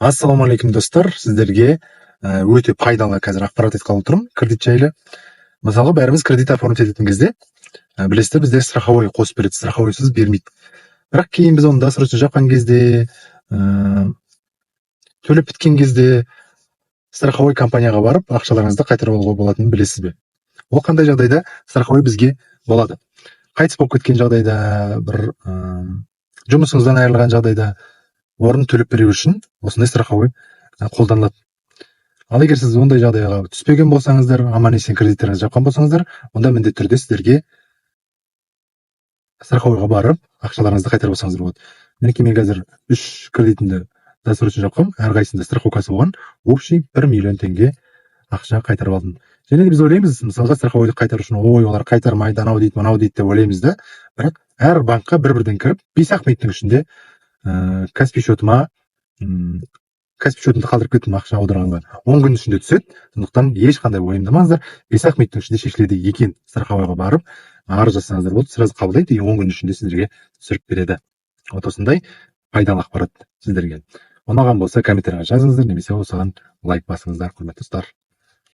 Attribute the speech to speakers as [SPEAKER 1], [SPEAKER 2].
[SPEAKER 1] Ассалаумағалейкум достар, сіздерге өте пайдалы қазір ақпарат айтқалы тұрмын кредит жайлы. Мысалы, бәріміз кредит оформить ететін кезде, білесіздер, бізде страховой қосып береді, страховойсыз бермейді. Бірақ кейін біз оны досрочно жапқан кезде, төлеп біткен кезде страховой компанияға барып, ақшаларыңызды қайтарып алуға болатынын білесіз бе? Ол қандай жағдайда страховой бізге болады? Қайтыс болып кеткен жағдайда, бір жұмысыңыздан айырылған жағдайда орнын төлеп беру үшін осындай страховой қолданылады. Ал егер сіз ондай жағдайға түспеген болсаңыздар, аман есен кредиттеріңізді жапқан болсаңыздар, онда міндетті түрде сіздерге страховойға барып, ақшаларыңызды қайтарып алсаңыздар болады. Мінекей мен қазір 3 кредитімді досрочно жапқам, әрқайсысында страховкасы болған, общий 1 миллион теңге ақша қайтарып алдым. Және де біз ойлаймыз, мысалға страховойды қайтару үшін, олар қайтармайды, анау дейді, мынау дейді деп ойлаймыз да, бірақ әр банкқа бір-бірден кіріп, 5 минуттың ішінде Каспи счетыма Каспи счетымды қалдырып кеттім ақша аударғанға. 10 күн ішінде түседі. Сондықтан ешқандай уайымдамаңыздар. 5 минуттың ішінде шешіледі екен. Страховойға барып, арыз жазсаңыздар болды, сразу қабылдайды и 10 күн ішінде сіздерге түсіріп береді. Вот осындай пайдалы ақпарат сіздерге. Ұнаған болса комментарийға жазыңыздар, немесе осыған лайк басыңыздар, құрметті достар.